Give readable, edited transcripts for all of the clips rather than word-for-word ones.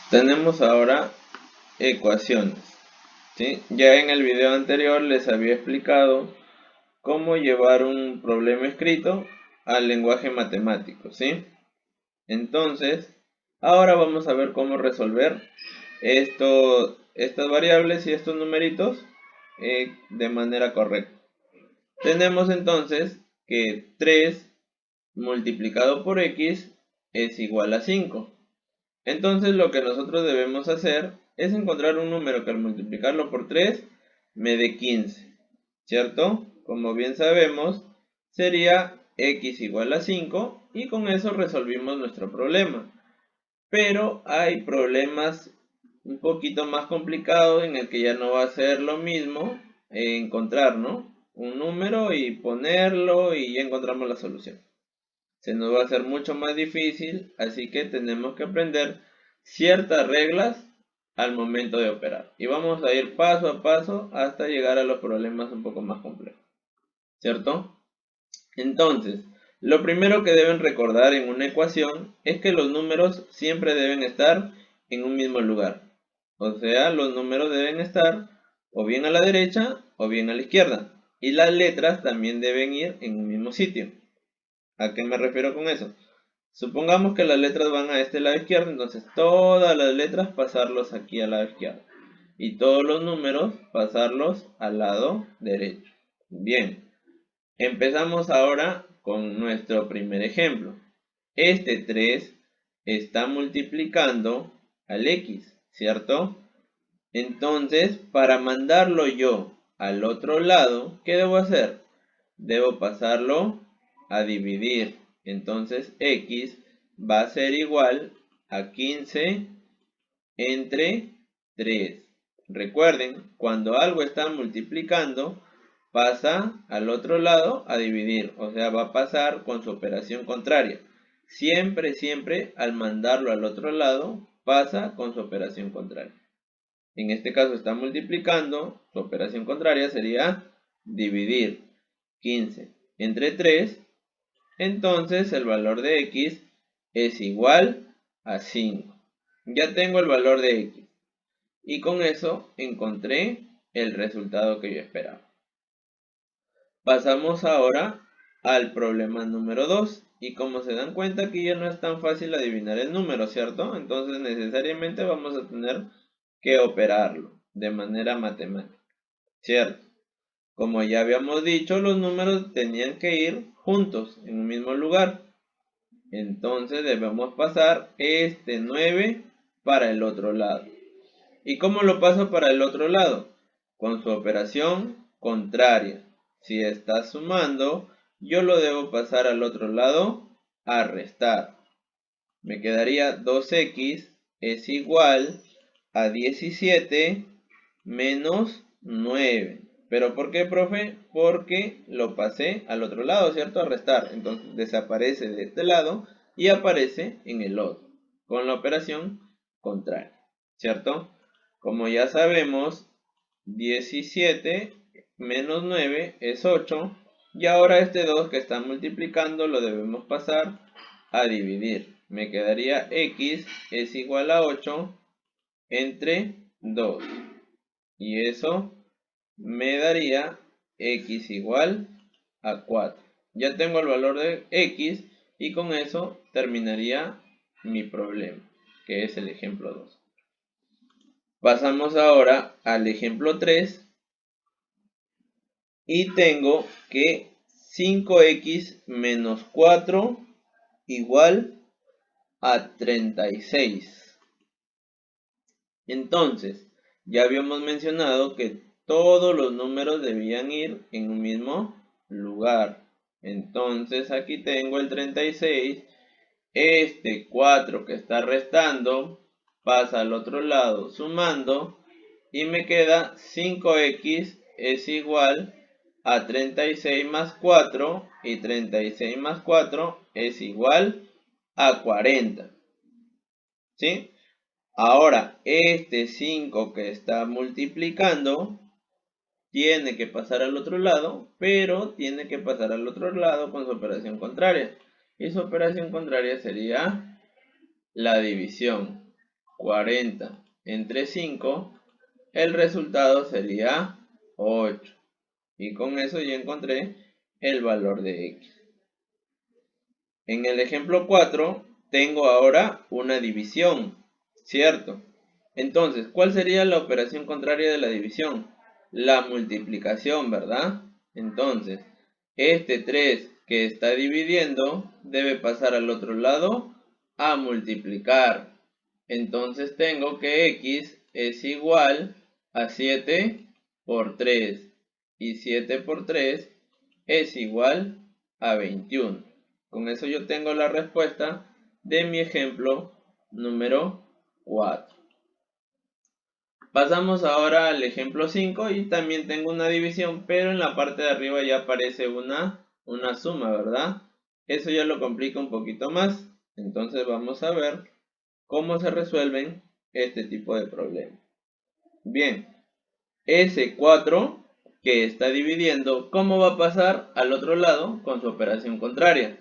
Tenemos ahora ecuaciones, ¿sí? Ya en el video anterior les había explicado cómo llevar un problema escrito al lenguaje matemático, ¿sí? Entonces, ahora vamos a ver cómo resolver estas variables y estos numeritos de manera correcta. Tenemos entonces que 3 multiplicado por x es igual a 5. Entonces lo que nosotros debemos hacer es encontrar un número que al multiplicarlo por 3 me dé 15, ¿cierto? Como bien sabemos, sería x igual a 5 y con eso resolvimos nuestro problema. Pero hay problemas un poquito más complicados en el que ya no va a ser lo mismo encontrar, ¿no? Un número y ponerlo y ya encontramos la solución. Se nos va a hacer mucho más difícil, así que tenemos que aprender ciertas reglas al momento de operar. Y vamos a ir paso a paso hasta llegar a los problemas un poco más complejos, ¿cierto? Entonces, lo primero que deben recordar en una ecuación es que los números siempre deben estar en un mismo lugar. O sea, los números deben estar o bien a la derecha o bien a la izquierda. Y las letras también deben ir en un mismo sitio. ¿A qué me refiero con eso? Supongamos que las letras van a este lado izquierdo, entonces todas las letras pasarlos aquí al lado izquierdo. Y todos los números pasarlos al lado derecho. Bien, empezamos ahora con nuestro primer ejemplo. Este 3 está multiplicando al x, ¿cierto? Entonces, para mandarlo yo al otro lado, ¿qué debo hacer? Debo pasarlo a dividir. Entonces x va a ser igual a 15 entre 3. Recuerden, cuando algo está multiplicando, pasa al otro lado a dividir. O sea, va a pasar con su operación contraria. Siempre, siempre, al mandarlo al otro lado, pasa con su operación contraria. En este caso está multiplicando, su operación contraria sería dividir 15 entre 3, entonces el valor de x es igual a 5. Ya tengo el valor de x y con eso encontré el resultado que yo esperaba. Pasamos ahora al problema número 2 y como se dan cuenta aquí ya no es tan fácil adivinar el número, ¿cierto? Entonces necesariamente vamos a tener que operarlo de manera matemática, ¿cierto? Como ya habíamos dicho, los números tenían que ir juntos en un mismo lugar. Entonces debemos pasar este 9 para el otro lado. ¿Y cómo lo paso para el otro lado? Con su operación contraria. Si está sumando, yo lo debo pasar al otro lado a restar. Me quedaría 2x es igual a 17 menos 9. ¿Pero por qué, profe? Porque lo pasé al otro lado, ¿cierto? A restar. Entonces desaparece de este lado y aparece en el otro, con la operación contraria, ¿cierto? Como ya sabemos, 17 menos 9 es 8. Y ahora este 2 que está multiplicando lo debemos pasar a dividir. Me quedaría x es igual a 8 entre 2. Y eso me daría x igual a 4. Ya tengo el valor de x y con eso terminaría mi problema, que es el ejemplo 2. Pasamos ahora al ejemplo 3 y tengo que 5x menos 4 igual a 36. Entonces, ya habíamos mencionado que todos los números debían ir en un mismo lugar. Entonces, aquí tengo el 36. Este 4 que está restando pasa al otro lado sumando y me queda 5x es igual a 36 más 4 y 36 más 4 es igual a 40. ¿Sí? Ahora, este 5 que está multiplicando tiene que pasar al otro lado, pero tiene que pasar al otro lado con su operación contraria. Y su operación contraria sería la división. 40 entre 5, el resultado sería 8. Y con eso ya encontré el valor de x. En el ejemplo 4 tengo ahora una división, ¿cierto? Entonces, ¿cuál sería la operación contraria de la división? La multiplicación, ¿verdad? Entonces, este 3 que está dividiendo debe pasar al otro lado a multiplicar. Entonces tengo que x es igual a 7 por 3. Y 7 por 3 es igual a 21. Con eso yo tengo la respuesta de mi ejemplo número 4. Pasamos ahora al ejemplo 5 y también tengo una división, pero en la parte de arriba ya aparece una suma, ¿verdad? Eso ya lo complica un poquito más. Entonces vamos a ver cómo se resuelven este tipo de problemas. Bien, ese 4 que está dividiendo, ¿cómo va a pasar al otro lado con su operación contraria?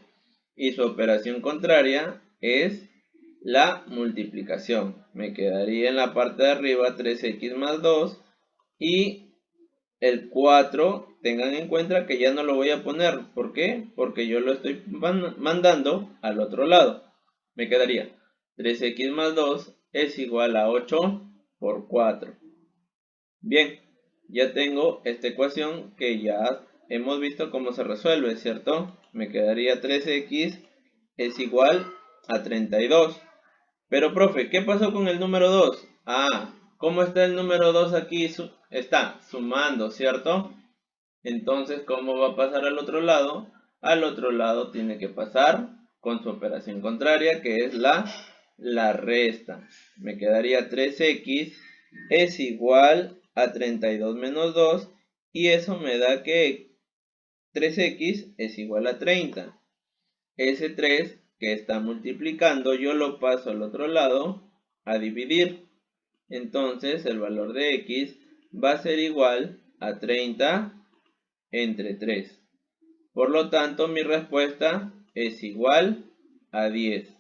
Y su operación contraria es la multiplicación. Me quedaría en la parte de arriba 3x más 2 y el 4, tengan en cuenta que ya no lo voy a poner. ¿Por qué? Porque yo lo estoy mandando al otro lado. Me quedaría 3x más 2 es igual a 8 por 4. Bien, ya tengo esta ecuación que ya hemos visto cómo se resuelve, ¿cierto? Me quedaría 3x es igual a 32. Pero, profe, ¿qué pasó con el número 2? Ah, ¿cómo está el número 2 aquí? Está sumando, ¿cierto? Entonces, ¿cómo va a pasar al otro lado? Al otro lado tiene que pasar con su operación contraria, que es la resta. Me quedaría 3x es igual a 32 menos 2, y eso me da que 3x es igual a 30. Ese 3 que está multiplicando yo lo paso al otro lado a dividir. Entonces el valor de x va a ser igual a 30 entre 3. Por lo tanto mi respuesta es igual a 10.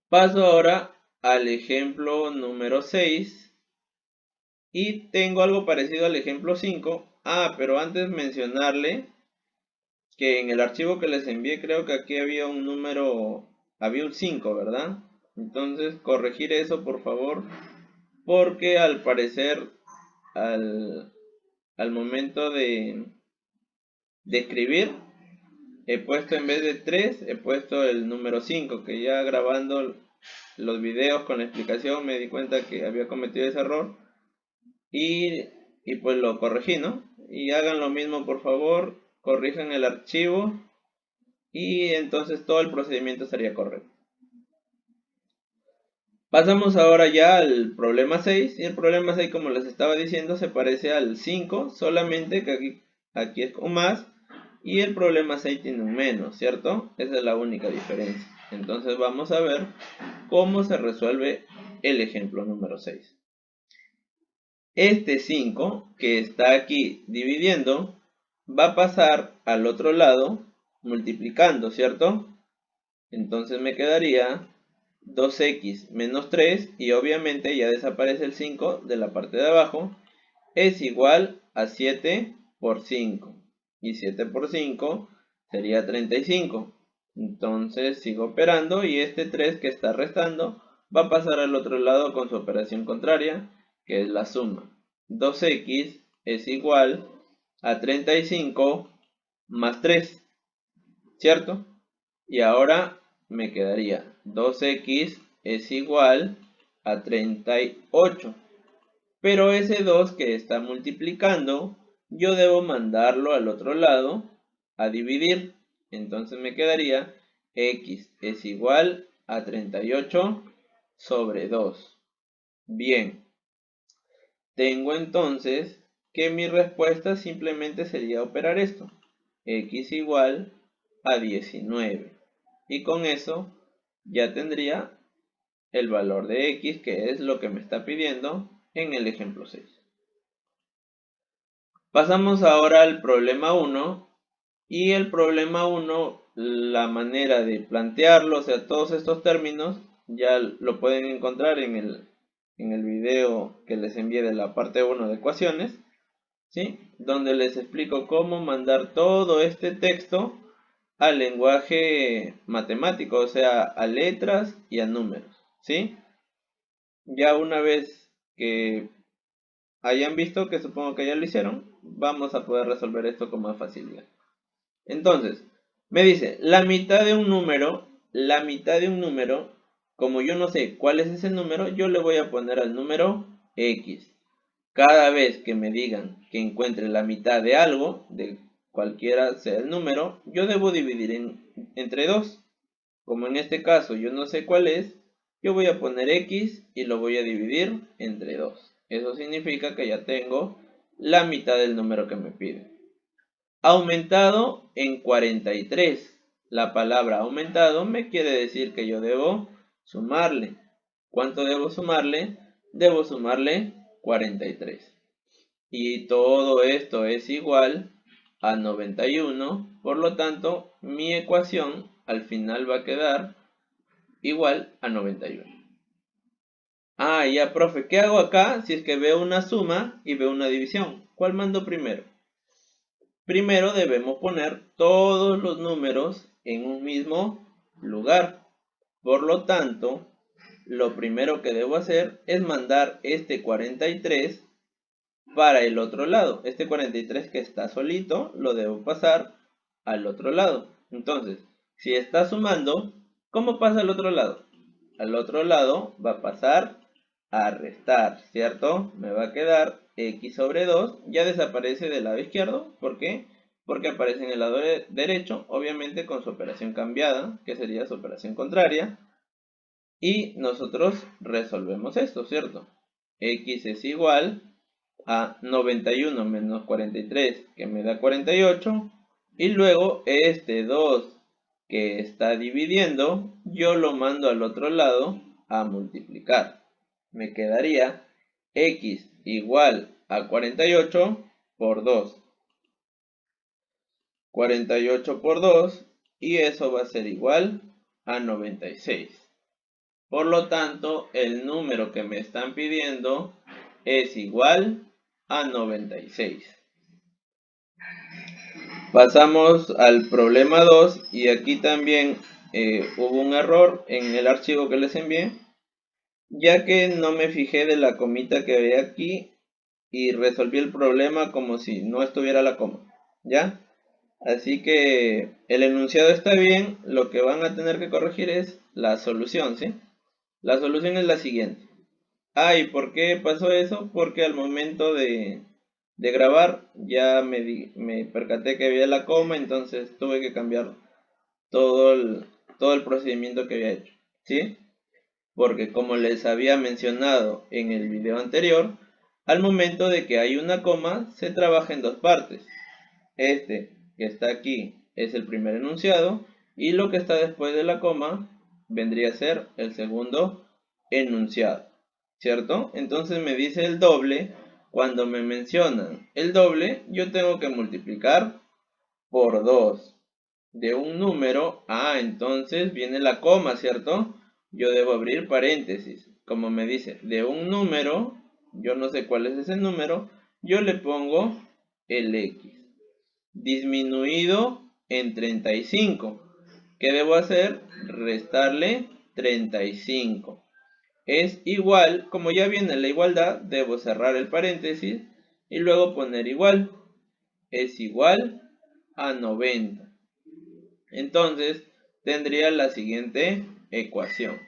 Paso ahora al ejemplo número 6 y tengo algo parecido al ejemplo 5. Pero antes mencionarle que en el archivo que les envié creo que aquí había un número, había un 5, ¿verdad? Entonces corregir eso por favor, porque al parecer al momento de escribir he puesto, en vez de 3 he puesto el número 5, que ya grabando los videos con la explicación me di cuenta que había cometido ese error y pues lo corregí, ¿no? Y hagan lo mismo por favor, corrijan el archivo y entonces todo el procedimiento sería correcto. Pasamos ahora ya al problema 6, y el problema 6, como les estaba diciendo, se parece al 5, solamente que aquí es con más, y el problema 6 tiene un menos, ¿cierto? Esa es la única diferencia. Entonces vamos a ver cómo se resuelve el ejemplo número 6. Este 5 que está aquí dividiendo va a pasar al otro lado multiplicando, ¿cierto? Entonces me quedaría 2x menos 3, y obviamente ya desaparece el 5 de la parte de abajo, es igual a 7 por 5. Y 7 por 5 sería 35. Entonces sigo operando y este 3 que está restando va a pasar al otro lado con su operación contraria, que es la suma. 2x es igual a 35 más 3, ¿cierto? Y ahora me quedaría 2x es igual a 38. Pero ese 2 que está multiplicando, yo debo mandarlo al otro lado a dividir. Entonces me quedaría x es igual a 38 sobre 2. Bien, tengo entonces que mi respuesta simplemente sería operar esto. X igual a 19. Y con eso ya tendría el valor de x, que es lo que me está pidiendo en el ejemplo 6. Pasamos ahora al problema 1. Y el problema 1, la manera de plantearlo, o sea, todos estos términos, ya lo pueden encontrar en el video que les envié de la parte 1 de ecuaciones, ¿sí? Donde les explico cómo mandar todo este texto al lenguaje matemático, o sea, a letras y a números, ¿sí? Ya una vez que hayan visto, que supongo que ya lo hicieron, vamos a poder resolver esto con más facilidad. Entonces, me dice, la mitad de un número, como yo no sé cuál es ese número, yo le voy a poner al número X. Cada vez que me digan que encuentre la mitad de algo, de cualquiera sea el número, yo debo dividir entre 2. Como en este caso yo no sé cuál es, yo voy a poner X y lo voy a dividir entre 2. Eso significa que ya tengo la mitad del número que me pide. Aumentado en 43. La palabra aumentado me quiere decir que yo debo sumarle. ¿Cuánto debo sumarle? Debo sumarle 43. Y todo esto es igual a 91. Por lo tanto, mi ecuación al final va a quedar igual a 91. Ah, ya, profe, ¿qué hago acá si es que veo una suma y veo una división? ¿Cuál mando primero? Primero debemos poner todos los números en un mismo lugar. Por lo tanto, lo primero que debo hacer es mandar este 43 para el otro lado. Este 43 que está solito lo debo pasar al otro lado. Entonces, si está sumando, ¿cómo pasa al otro lado? Al otro lado va a pasar a restar, ¿cierto? Me va a quedar x sobre 2, ya desaparece del lado izquierdo. ¿Por qué? Porque aparece en el lado derecho, obviamente con su operación cambiada, que sería su operación contraria. Y nosotros resolvemos esto, ¿cierto? X es igual a 91 menos 43, que me da 48. Y luego este 2 que está dividiendo, yo lo mando al otro lado a multiplicar. Me quedaría x igual a 48 por 2. 48 por 2, y eso va a ser igual a 96. Por lo tanto, el número que me están pidiendo es igual a 96. Pasamos al problema 2, y aquí también hubo un error en el archivo que les envié, ya que no me fijé de la comita que había aquí y resolví el problema como si no estuviera la coma, ¿ya? Así que el enunciado está bien, lo que van a tener que corregir es la solución, ¿sí? La solución es la siguiente. Ah, ¿y por qué pasó eso? Porque al momento de grabar ya me percaté que había la coma, entonces tuve que cambiar todo el procedimiento que había hecho, ¿sí? Porque como les había mencionado en el video anterior, al momento de que hay una coma se trabaja en dos partes. Este que está aquí es el primer enunciado, y lo que está después de la coma vendría a ser el segundo enunciado, ¿cierto? Entonces me dice el doble. Cuando me mencionan el doble, yo tengo que multiplicar por 2 de un número. Entonces viene la coma, ¿cierto? Yo debo abrir paréntesis. Como me dice de un número, yo no sé cuál es ese número, yo le pongo el x disminuido en 35. ¿Qué debo hacer? Restarle 35. Es igual, como ya viene la igualdad, debo cerrar el paréntesis y luego poner igual. Es igual a 90. Entonces tendría la siguiente ecuación.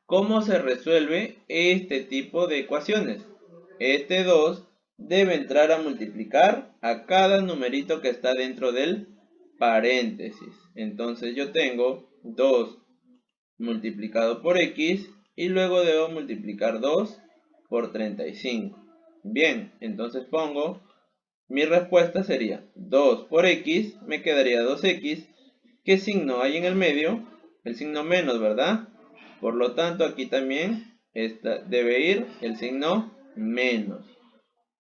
¿Cómo se resuelve este tipo de ecuaciones? Este 2 debe entrar a multiplicar a cada numerito que está dentro del paréntesis. Entonces yo tengo 2 multiplicado por x, y luego debo multiplicar 2 por 35. Bien, entonces pongo, mi respuesta sería 2 por x, me quedaría 2x. ¿Qué signo hay en el medio? El signo menos, ¿verdad? Por lo tanto, aquí también debe ir el signo menos.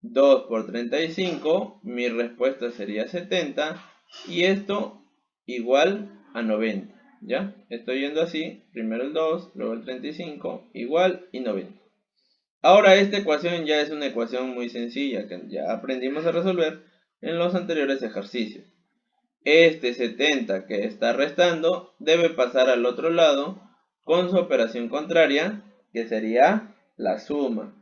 2 por 35, mi respuesta sería 70, y esto igual a 90. ¿Ya? Estoy yendo así, primero el 2, luego el 35, igual y 90. Ahora esta ecuación ya es una ecuación muy sencilla que ya aprendimos a resolver en los anteriores ejercicios. Este 70 que está restando debe pasar al otro lado con su operación contraria, que sería la suma.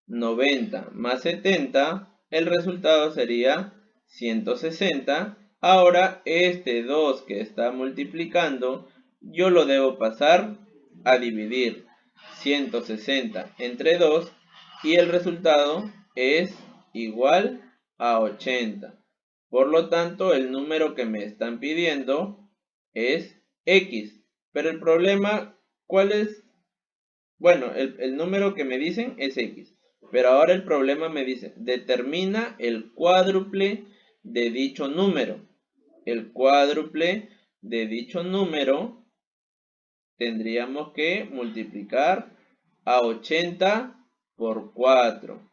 90 más 70, el resultado sería 160. Ahora este 2 que está multiplicando, yo lo debo pasar a dividir 160 entre 2 y el resultado es igual a 80. Por lo tanto, el número que me están pidiendo es X. Pero el problema, ¿cuál es? Bueno, el número que me dicen es X. Pero ahora el problema me dice, determina el cuádruple de dicho número. El cuádruple de dicho número tendríamos que multiplicar a 80 por 4.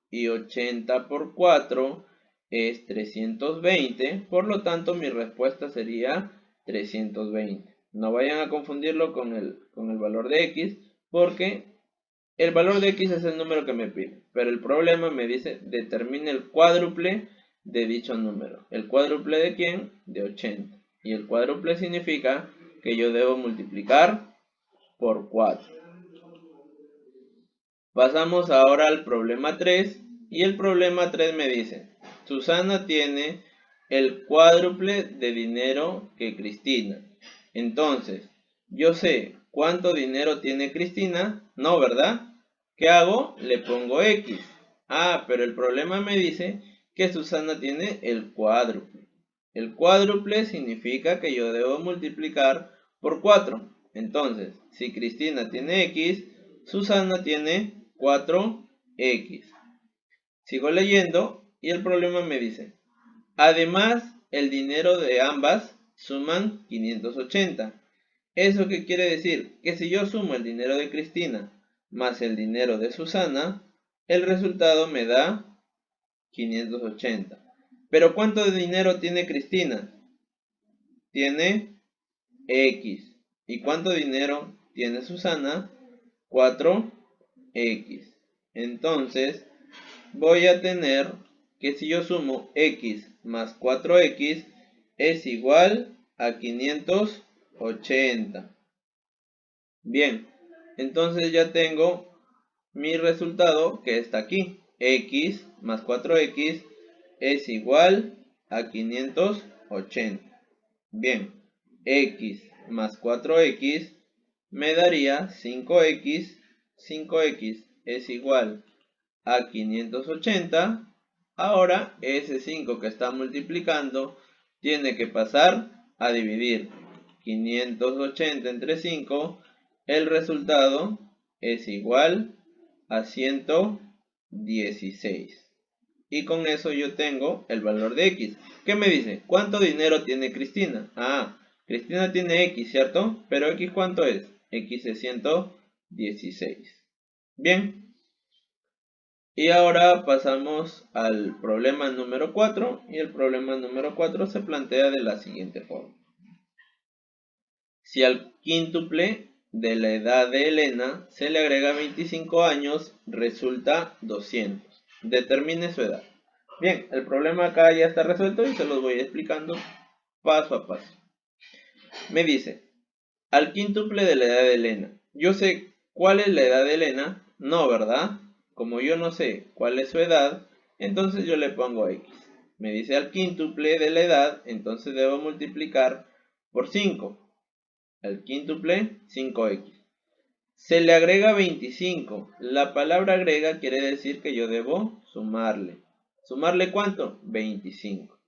Y 80 por 4 es 320, por lo tanto mi respuesta sería 320. No vayan a confundirlo con el valor de X, porque el valor de X es el número que me pide, pero el problema me dice determine el cuádruple de dicho número. ¿El cuádruple de quién? De 80. Y el cuádruple significa que yo debo multiplicar por 4. Pasamos ahora al problema 3 y el problema 3 me dice, Susana tiene el cuádruple de dinero que Cristina. Entonces, yo sé cuánto dinero tiene Cristina, ¿no, verdad? ¿Qué hago? Le pongo X. Ah, pero el problema me dice que Susana tiene el cuádruple. El cuádruple significa que yo debo multiplicar por 4. Entonces, si Cristina tiene X, Susana tiene 4X. Sigo leyendo y el problema me dice, además el dinero de ambas suman 580. ¿Eso qué quiere decir? Que si yo sumo el dinero de Cristina más el dinero de Susana, el resultado me da 580. ¿Pero cuánto de dinero tiene Cristina? Tiene X. ¿Y cuánto dinero tiene Susana? 4X. Entonces, voy a tener que si yo sumo X más 4X es igual a 580. Bien, entonces ya tengo mi resultado que está aquí. X más 4X es igual a 580. Bien, X más 4X me daría 5X. 5X es igual a 580. Ahora ese 5 que está multiplicando tiene que pasar a dividir 580 entre 5. El resultado es igual a 116. Y con eso yo tengo el valor de X. ¿Qué me dice? ¿Cuánto dinero tiene Cristina? Ah, Cristina tiene X, ¿cierto? Pero X ¿cuánto es? X es 116. Bien. Y ahora pasamos al problema número 4. Y el problema número 4 se plantea de la siguiente forma. Si al quíntuple de la edad de Elena se le agrega 25 años, resulta 200. Determine su edad. Bien, el problema acá ya está resuelto y se los voy explicando paso a paso. Me dice, al quíntuple de la edad de Elena. Yo sé cuál es la edad de Elena, no, ¿verdad? Como yo no sé cuál es su edad, entonces yo le pongo X. Me dice al quíntuple de la edad, entonces debo multiplicar por 5. Al quíntuple, 5X. Se le agrega 25. La palabra agrega quiere decir que yo debo sumarle. ¿Sumarle cuánto? 25.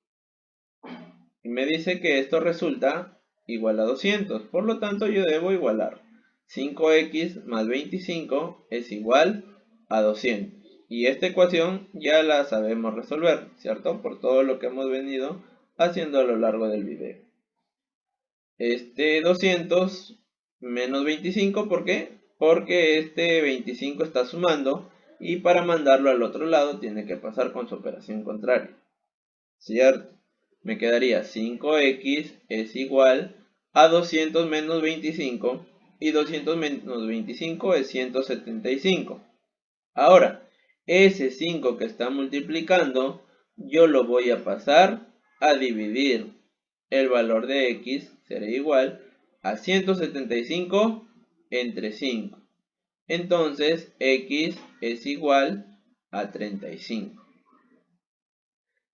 Y me dice que esto resulta igual a 200. Por lo tanto, yo debo igualar. 5X más 25 es igual a 200. Y esta ecuación ya la sabemos resolver, ¿cierto? Por todo lo que hemos venido haciendo a lo largo del video. Este 200 menos 25, ¿por qué? Porque este 25 está sumando y para mandarlo al otro lado tiene que pasar con su operación contraria, ¿cierto? Me quedaría 5X es igual a 200 menos 25 y 200 menos 25 es 175. Ahora, ese 5 que está multiplicando, yo lo voy a pasar a dividir. El valor de x será igual a 175 entre 5. Entonces, x es igual a 35.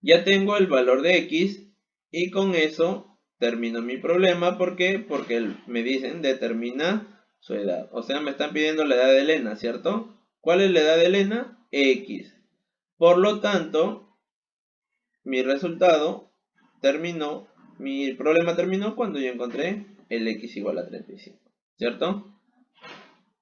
Ya tengo el valor de x y con eso termino mi problema. ¿Por qué? Porque me dicen determina su edad. O sea, me están pidiendo la edad de Elena, ¿cierto? ¿Cuál es la edad de Elena? X. Por lo tanto, mi resultado terminó, mi problema terminó cuando yo encontré el x igual a 35, ¿cierto?